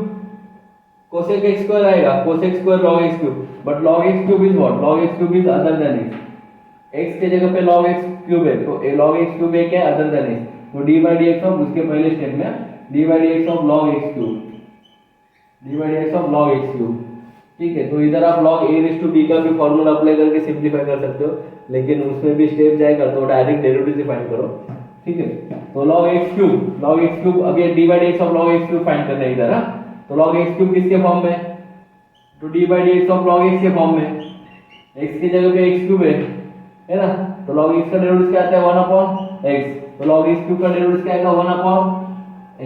S1: cosec x square आएगा, cosec square log x cube, but log x cube is what, log x cube is other than x, x के जगह पे log x क्यूब है, तो log x क्यूब है क्या, अदर देन x, तो d by dx ऑफ उसके पहले स्टेप में d by dx of log x cube, d by dx of log x cube. ठीक है, तो इधर आप log a raise to b का भी फॉर्मूला अप्लाई करके सिंपलीफाई कर सकते हो, लेकिन उसमें भी स्टेप जाएगा तो डायरेक्ट डेरिवेटिव फाइंड करो। ठीक है, तो log x क्यूब अभी d by dx of log x cube find करना है इधर। तो log x क्यूब किसके फॉर्म में, तो d by dx of log x के फॉर्म में, x की जगह पे x क्यूब है ना, तो log x का डेरिवेटिव क्या आता है 1 अपॉन x, तो log x क्यूब का डेरिवेटिव क्या आएगा 1 अपॉन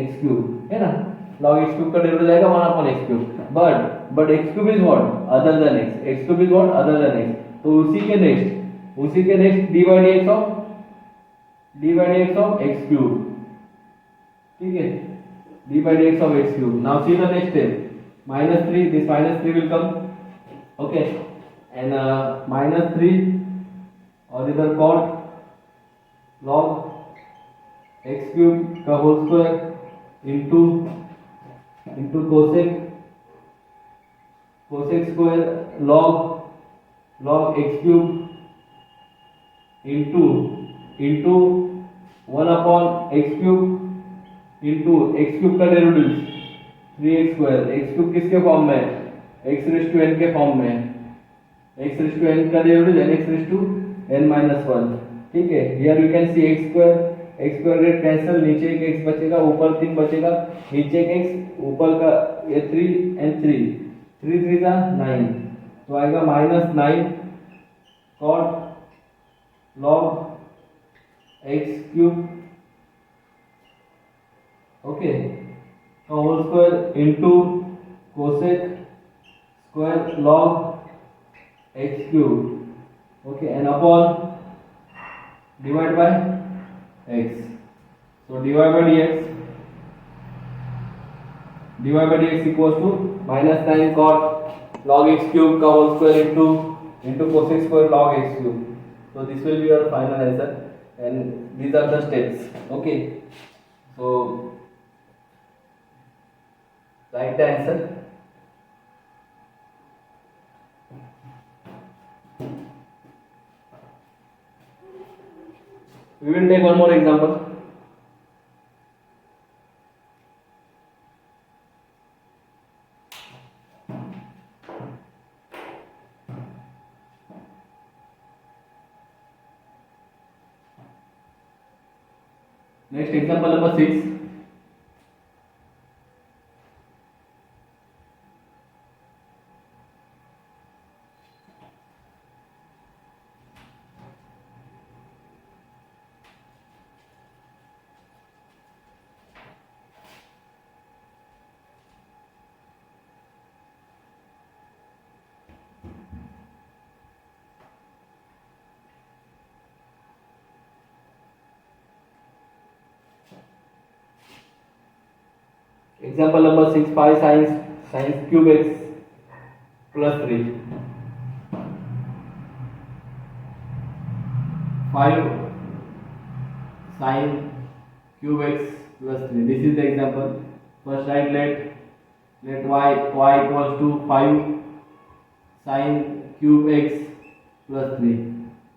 S1: x क्यूब, है ना, log x क्यूब का डेरिवेटिव आएगा 1 upon x cube, but x cube is what, other than x cube is what, other than x, तो उसी के next d by dx of x cube. ठीक है, d by dx of x cube. Now see the next step. -3, this -3 will come. Okay, and -3 और इधर cot log x cube का whole square into cosec square log x cube into 1 upon x cube into x cube का derivative 3x square, x cube किसके फॉर्म में, x रेज़ टू n के फॉर्म में, x रेज़ टू n का derivative nx raise to n minus 1। ठीक है, here you can see x square get cancel, नीचे एक x बचेगा, ऊपर 3 बचेगा, नीचे एक x, ऊपर का ये 3 and 3 3 का 9, तो आएगा -9 cot log x cube, okay, का whole square into cosec square log x cube, okay, and upon divide by x, so dy by dx equals to -9 cot log x cube का whole square into cosec square log x cube. So this will be your final answer, and these are the steps. Okay, so write the answer. We will take one more example. Next example number 6. Example number 6, 5 sine cube x plus 3, 5 sine cube x plus 3. This is the example. First write let y equals to 5 sine cube x plus 3.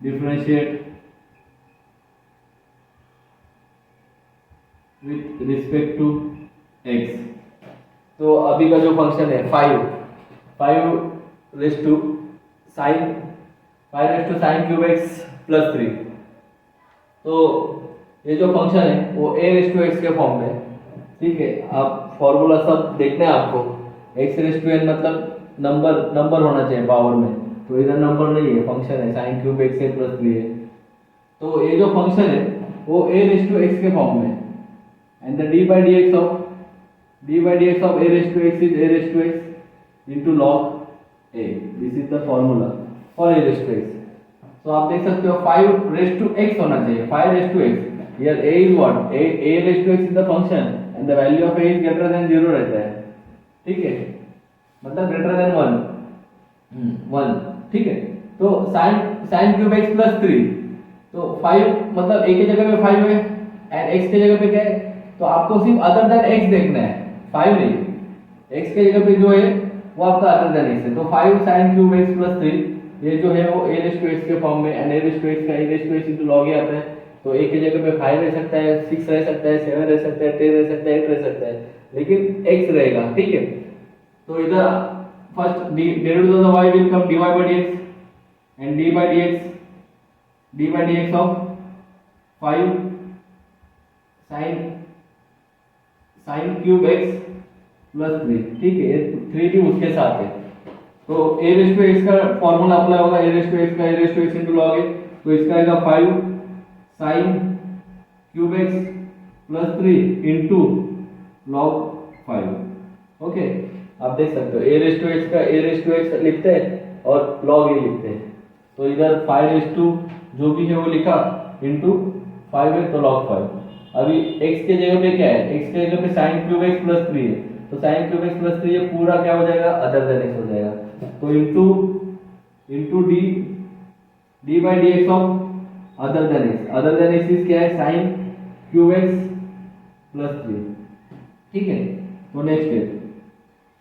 S1: Differentiate with respect to x. तो अभी का जो फंक्शन है 5 raise to sine cube x plus 3, तो ये जो फंक्शन है वो a रेज़ टू एक्स के फॉर्म में। ठीक है, आप फॉर्मूला सब देखना है आपको, x रेज़ टू n मतलब नंबर होना चाहिए पावर में, तो इधर नंबर नहीं है, फंक्शन है, साइन क्यूब एक्स प्लस 3 है, तो ये जो फंक्शन है वो a रेज़ टू एक्स के फॉर्म में, and the d by dx of a raised to x is a raised to x into log a. This is the formula for a raised to x. So आप देख सकते हो 5 raised to x होना चाहिए, 5 raised to x. Here a is what? A raised to x is the function and the value of a is greater than 0 रहता है। ठीक है, मतलब greater than 1, ठीक है, तो sin cube x plus 3, तो 5 मतलब a की जगह पे 5 है and x की जगह पे क्या है, तो आपको सिर्फ अदर देन x देखना है, 5 नहीं, x के जगह पे जो है वो आपका अदर देन x है, तो 5 sin क्यूब x plus 3 ये जो है वो a रेस टू एक्स के फॉर्म में, and a raise to x का a raise to x into log आता है। तो a की जगह पे 5 रह सकता है, 6 रह सकता है, 7 रह सकता है, 10 रह सकता है, 8 रह सकता है, लेकिन x रहेगा, ठीक है। तो इधर first derivative of the y will come dy by dx and dy by dx of 5 sin cube x plus 3, ठीक है। 3 भी उसके साथ है, तो a रेस टू x का फॉर्मूला अप्लाई होगा, a रेस टू x का a raise to x into log a, तो इसका आएगा 5 sin cube x plus 3 into log 5। Okay, आप देख सकते हो a रेस टू x का a रेस टू x लिखते हैं और log a लिखते हैं, तो इधर 5 रेस टू जो भी है वो लिखा इनटू 5 है तो log 5। अभी x के जगह पे क्या है, x के जगह पे sin क्यूब x प्लस 3 है, तो sin क्यूब x प्लस 3 ये पूरा क्या हो जाएगा, अदर देन x हो जाएगा। तो into d by dx of other than x, other than x is क्या है, sin क्यूब x प्लस 3, ठीक है। तो नेक्स्ट है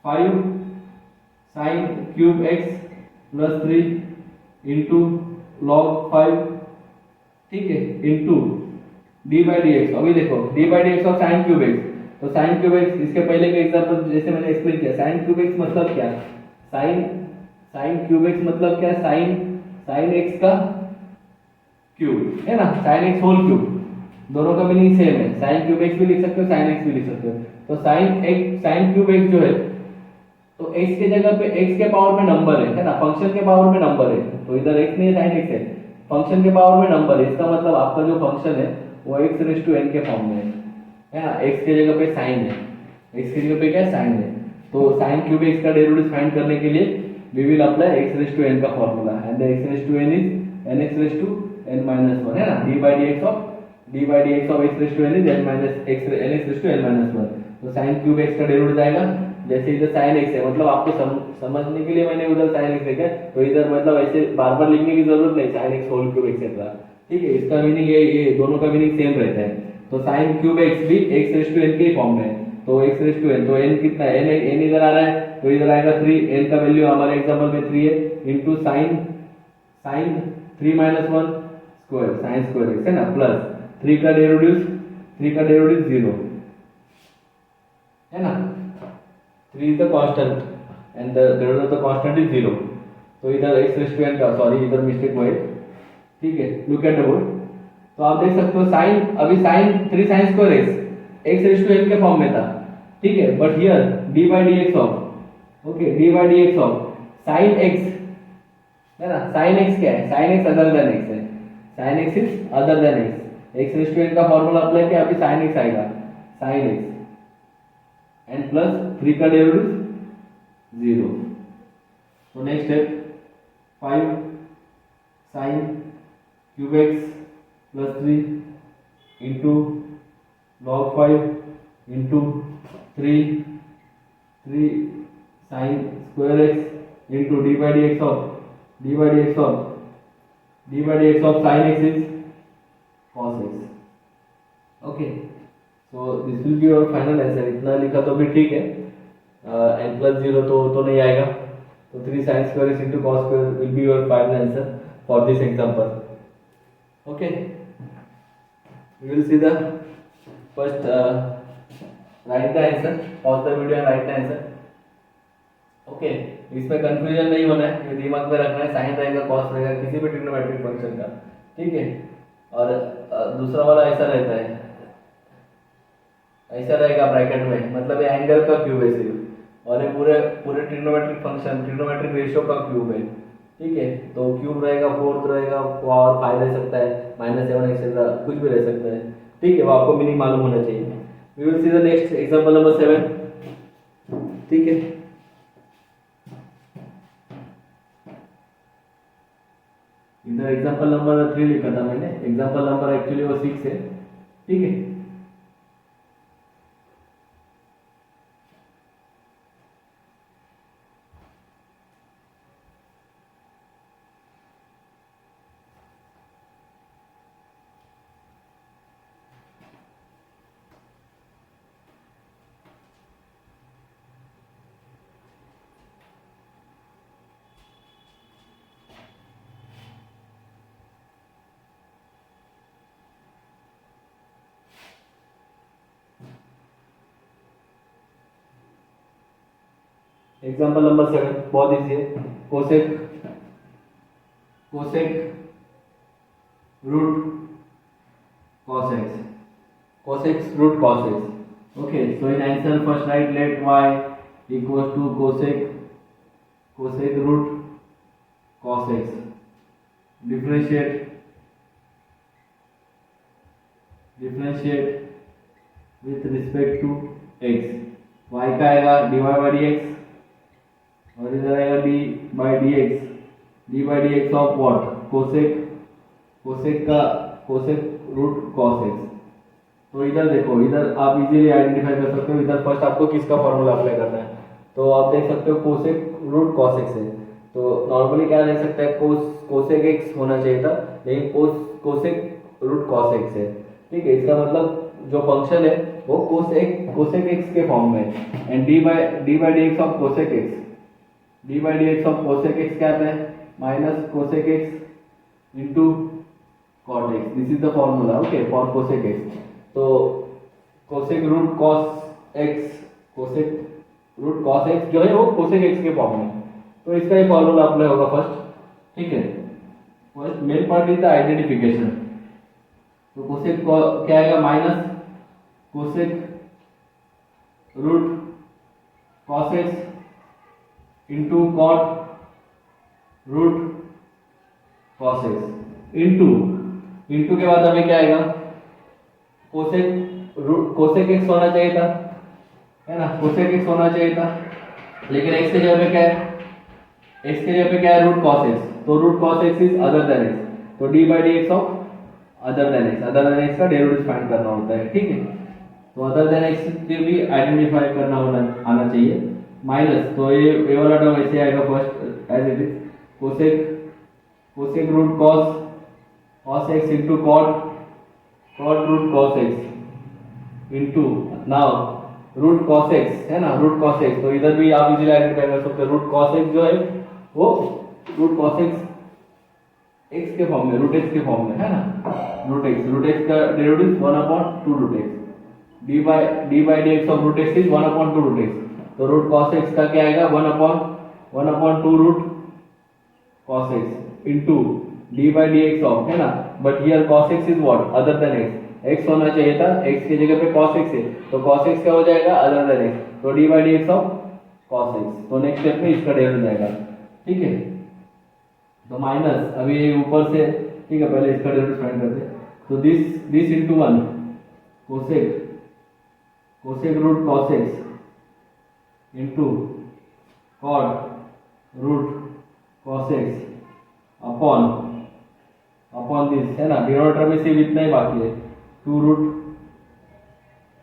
S1: 5 sin cube x plus 3 into log 5, ठीक है, इनटू d by dx। अभी देखो d by dx of sin cube x, तो sin क्यूब x इसके पहले के एग्जांपल जैसे मैंने एक्सप्लेन किया, sin क्यूब x मतलब क्या, sin क्यूब x मतलब क्या, sin x का क्यूब है ना, sin x होल क्यूब, दोनों का मीनिंग सेम है, sin क्यूब x भी लिख सकते हो, sin x भी लिख सकते हो। तो sin क्यूब x जो है, तो x के जगह पे x के पावर में नंबर है ना, फंक्शन के पावर में नंबर है, तो इधर x नहीं है, sin x है, फंक्शन के पावर में नंबर है, इसका मतलब आपका जो फंक्शन है वो x रेस टू n के फॉर्म में है ना, x के जगह पे sin है, x की जगह पे क्या sin है, तो sin क्यूब x का डेरिवेटिव फाइंड करने के लिए we will apply x raised to n का formula, and the x raised to n is nx raised to n minus 1 है ना, d by dx of x raised to n is nx raised to n minus 1। तो sin क्यूब x का डेरिवेटिव आएगा, जैसे इधर sin x है, मतलब आपको समझने के लिए मैंने उधर sin x लिखा है, तो इधर मतलब ऐसे बार बार लिखने की जरूरत नहीं, sin x whole cube etcetera, ठीक है। इसका मीनिंग ये दोनों का मीनिंग सेम रहता है। तो sin क्यूब x भी x रेस टू n के फॉर्म में है, तो x रेस टू n, तो n कितना है, n इधर आ रहा है, तो इधर आएगा 3, n का वैल्यू हमारे एग्जांपल में 3 है, into sin 3 minus 1 square sin square x है ना, प्लस 3 का डेरिवेटिव 0 है ना, 3 is the constant and the derivative of the constant is 0। तो इधर x रेस टू n का, सॉरी इधर मिस्टेक हुआ है, ठीक है, लुक एट द बोर्ड। तो आप देख सकते हो sin, अभी sin 3 sin square x raise to n के फॉर्म में था, ठीक है, but here d by dx of, okay, d by dx of sin x है ना, sin x क्या है, sin x other than x है, sin x is other than x raise to n का फॉर्मूला अप्लाई किया, अभी sin x आएगा, sin x एंड प्लस 3 का डेरिवेटिव 0। तो next step 5 sin cube x plus 3 into log 5 into 3 sin square x into d by dx of sin x is cos x। Okay, so this will be your final answer। इतना लिखा तो भी ठीक है, n plus 0 तो नहीं आएगा, तो 3 sin square x into cos square will be your final answer for this example। okay, we will see the first write the answer, pause the video and write the answer। okay, इसमें कंफ्यूजन नहीं होना है, ये दिमाग में रखना है, साइन रहेगा कॉस रहेगा किसी भी ट्रिग्नोमेट्रिक फंक्शन का, ठीक है। और दूसरा वाला ऐसा रहता है, ऐसा रहेगा ब्रैकेट में, मतलब ये एंगल का क्यूब है सिर्फ, और ये पूरे ट्रिग्नोमेट्रिक फंक्शन, ट्रिग्नोमेट्रिक रेशियो का क्यूब है, ठीक है। तो क्यूब रहेगा, फोर्थ रहेगा, और 5 रह सकता है, -7 एक्सेट्रा कुछ भी रह सकता है, ठीक है, वो आपको मीनिंग मालूम होना चाहिए। We will see the next example number 7, ठीक है। इधर एग्जांपल नंबर 3 लिखा था मैंने, एग्जांपल नंबर एक्चुअली वो 6 है, ठीक है। एग्जाम्पल नंबर 7 बहुत इजी है। Cosec cosec root cos x, cos x root cos x. Okay, so in answer first write let y equals to cosec root cos x. differentiate with respect to x. y का आएगा dy by dx और इधर आएगा d by dx of what? cosec root cos x। तो इधर देखो, इधर आप इजीली आइडेंटिफाई कर सकते हो। इधर फर्स्ट आपको किसका फॉर्मूला अप्लाई करना है, तो आप देख सकते हो कोसेक रूट cos x है। तो नॉर्मली क्या रह सकता है, कोसेक x होना चाहिए था, लेकिन कोसेक रूट cos x है। ठीक है, इसका मतलब जो फंक्शन है वो कोसेक x के फॉर्म में है। And d by d x of cosec x क्या आता है, minus cosec x into cot x। This is the formula okay for cosec x। तो कोसेक रूट cos x जो है वो कोसेक x के फॉर्म में, तो इसका ही फॉर्मूला अप्लाई होगा फर्स्ट। ठीक है, first main part is the identification. तो कोसेक क्या आएगा, minus cosec root cos x into cot root cos x into के बाद हमें क्या आएगा, कोसेक x होना चाहिए था, है ना, कोसेक x होना चाहिए था, लेकिन x के जगह पे क्या है, x के जगह पे क्या है, रूट cos x। तो root cos x is other than x, तो d by d x of other than x का डेरिवेटिव फाइंड करना होता है। ठीक है, तो अदर देन x के भी आइडेंटिफाई करना आना चाहिए। माइनस, तो ये वाला टर्म ऐसे आएगा first as it is, cosec root cos x into cot root cos x into now root cos x है ना, रूट cos x। तो इधर भी आप इजीली आइडेंटिफाई कर सकते हो, रूट cos x जो है वो रूट cos x के फॉर्म में, रूट x के फॉर्म में, है ना, रूट x का derivative 1/2 root x, d by dx of root x is 1/2 root x। तो रूट cos x का क्या आएगा, 1/2 रूट cos x into d by dx of, है ना, but here cos x is what, other than x होना चाहिए था, x की जगह पे cos x है, तो cos x क्या हो जाएगा, अदर देन x, तो d by dx of cos x। तो नेक्स्ट स्टेप में इसका डेरिवेटिव जाएगा। ठीक है, तो माइनस, अभी ये ऊपर से, ठीक है, पहले इसका डेरिवेटिव फाइंड करते हैं। तो this into 1 cosec root cos x into cot root cos x upon this, है ना, डिनोमिनेटर में सिर्फ इतना ही बाकी है, 2 root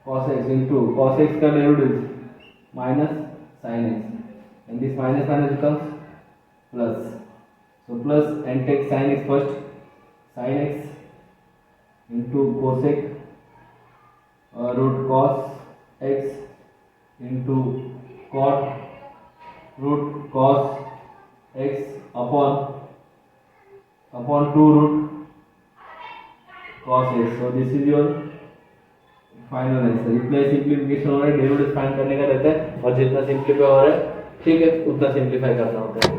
S1: cos x into cos x का derivative minus sin x, and this minus becomes plus. So plus and take sin x first, sin x into cosec root cos x into cot root cos x upon 2 root cos x। So this is your final answer. इतना सिंप्लीफिकेशन हो रहा है, डेरिवेटिव फाइंड करने का रहता है, और जितना सिंप्लीफाई हो रहा है, ठीक है, उतना सिंप्लीफाई करना होता है।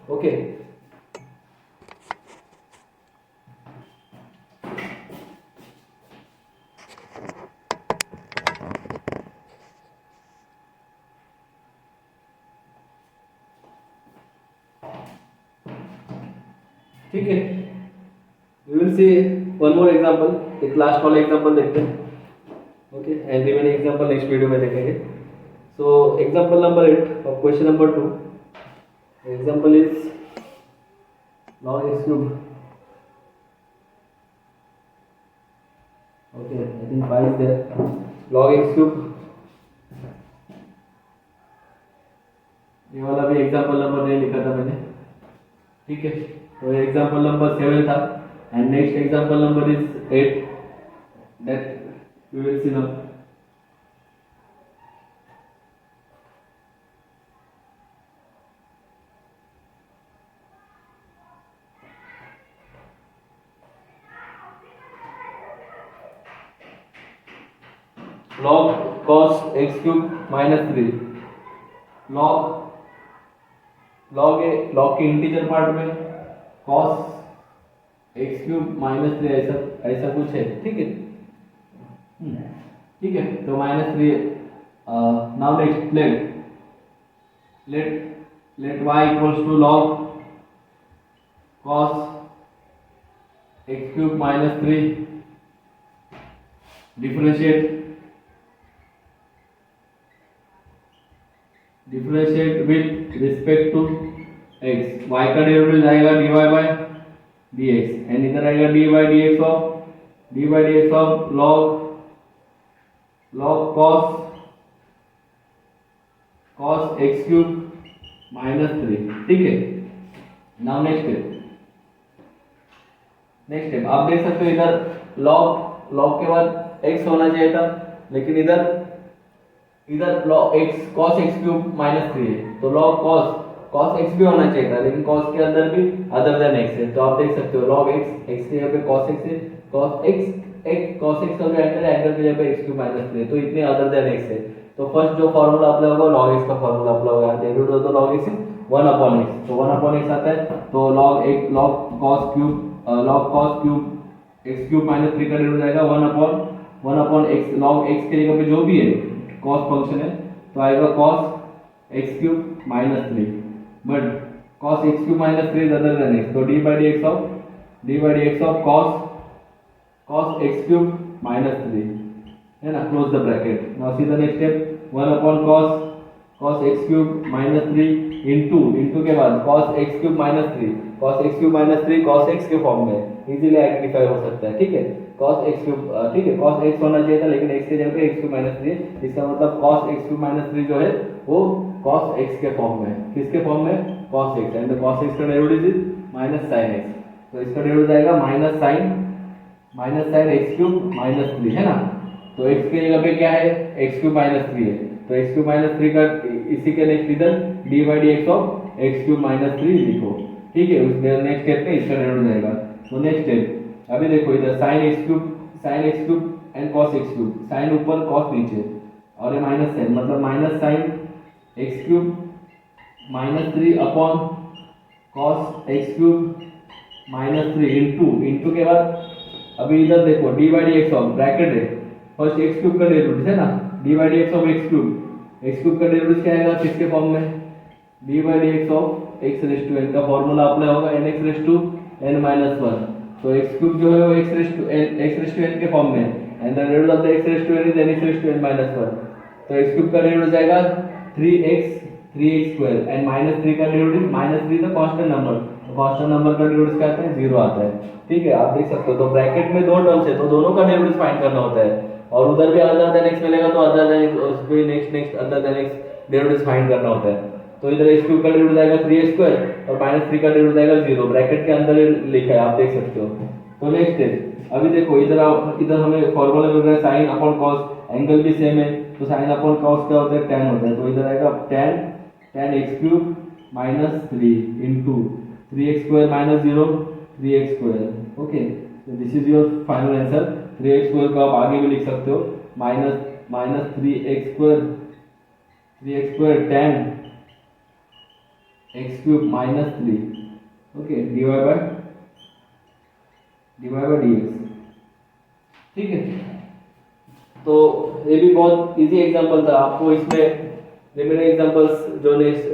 S1: ओके, ठीक है, we will see one more example, एक लास्ट वाला एग्जांपल देखते हैं। Okay, and remaining example next video में देखेंगे। So example number 8 of question number 2, example is log x cube। Okay, I think 5 is there, log x cube। ये वाला भी एग्जांपल नंबर नहीं लिखा था मैंने, ठीक है, तो एग्जांपल नंबर 7 था, and next example number is 8 that we will see now। log cos x cube minus 3, log log के इंटीजर पार्ट में cos x क्यूब माइनस 3 ऐसा ऐसा कुछ है, ठीक है। ठीक है, तो -3 now next let y equals to log cos x cube minus 3 differentiate with respect to x, y का डेरिवेटिव जाएगा dy बाय dx एंड इधर आएगा dy by dx of log cos x cube minus 3, ठीक है। नाउ नेक्स्ट स्टेप आप देख सकते हो, इधर log के बाद x होना चाहिए था, लेकिन इधर log x cos x cube minus 3 है, तो log cos x भी होना चाहिए था, लेकिन cos के अंदर भी अदर देन x है, तो आप देख सकते हो log x के यहाँ पे cos x है, cos x का जो एंगल के यहाँ पे x क्यूब माइनस 3 है, तो इतने अदर देन x है। तो फर्स्ट जो फॉर्मूला अप्लाई होगा log x का फॉर्मूला अप्लाई होगा, डेरिवेटिव तो log x है 1/x, तो 1/x आता है, तो log cos cube x cube minus 3 का डेरिवेटिव जाएगा 1/x, log x के जगह पे जो भी है cos फंक्शन है, तो आएगा cos x cube minus 3, but cos x cube minus 3 is other than x, तो d by dx of cos x cube minus 3 है ना, close the bracket. Now see the next step, 1/cos x cube minus 3 into के बाद cos x cube minus 3 cos x के फॉर्म में इजीली आइडेंटिफाई हो सकता है, ठीक है। cos x क्यूब, ठीक है, cos x होना चाहिए था, लेकिन x के जगह पे x क्यूब माइनस 3 है, इसका मतलब cos x क्यूब माइनस 3 जो है वो cos x के फॉर्म में है, किसके फॉर्म में, cos x, and cos x का derivative is minus sin x, तो इसका डेरिवेटिव जाएगा minus sin x cube minus 3, है ना। तो x के जगह पे क्या है, x क्यूब माइनस 3 है, तो x क्यूब माइनस 3 का इसी के नेक्स्ट इधर d by dx of x cube minus 3 लिखो, ठीक है। उस नेक्स्ट स्टेप में इसका डेरिवेटिव जाएगा। तो नेक्स्ट स्टेप अभी देखो, इधर sin x cube and cos x cube, sin ऊपर cos नीचे, और ये माइनस है, मतलब minus sin x cube minus 3 upon cos x cube minus 3 into के बाद अभी इधर देखो d by dx of bracket है, फर्स्ट x क्यूब का डेरिवेटिव है ना, d by dx of x cube का डेरिवेटिव क्या आएगा, किसके फॉर्म में, d by dx of x raise to n का फॉर्मूला अप्लाई होगा nx raise to n minus 1, तो x क्यूब जो है वो x रेज़ टू n के फॉर्म में है, and the derivative of the x raise to n is nx raise to n minus 1, तो x क्यूब का डेरिवेटिव जाएगा 3x स्क्वायर, एंड माइनस 3 का डेरिवेटिव, माइनस 3 तो कांस्टेंट नंबर का डेरिवेटिव क्या आता है, 0 आता है, ठीक है। आप देख सकते हो, तो ब्रैकेट में दो टर्म्स है, तो दोनों का डेरिवेटिव फाइंड करना होता है, और उधर भी अदर देन x मिलेगा, तो अदर देन उस पे next other than x derivative find करना होता है। तो इधर x क्यूब का डेरिवेटिव जाएगा 3x स्क्वायर और माइनस 3 का डेरिवेटिव जाएगा 0, ब्रैकेट के अंदर लिखा है, आप देख सकते हो। तो नेक्स्ट है, अभी देखो इधर हमें फॉर्मूला मिल रहा है sin अपॉन cos, एंगल भी सेम है, तो sin अपॉन cos क्या होता है, tan होता है, तो इधर आएगा tan x cube minus 3 into 3x square minus 0 3x square, okay. तो this is your final answer. 3x square को आप आगे भी लिख सकते हो, minus 3x square tan x cube minus 3, okay, dy by dx, ठीक है। तो ये भी बहुत इजी एग्जांपल था, आपको इसमें रिमेनिंग एग्जांपल्स जो नेक्स्ट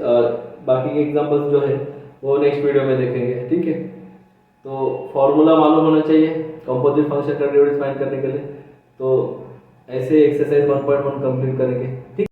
S1: बाकी के एग्जांपल्स जो है वो नेक्स्ट वीडियो में देखेंगे, ठीक है। तो फॉर्मूला मालूम होना चाहिए कंपोजिट फंक्शन का डेरिवेटिव फाइंड करने के लिए। तो ऐसे एक्सरसाइज 1.1 कंप्लीट करेंगे, ठीक।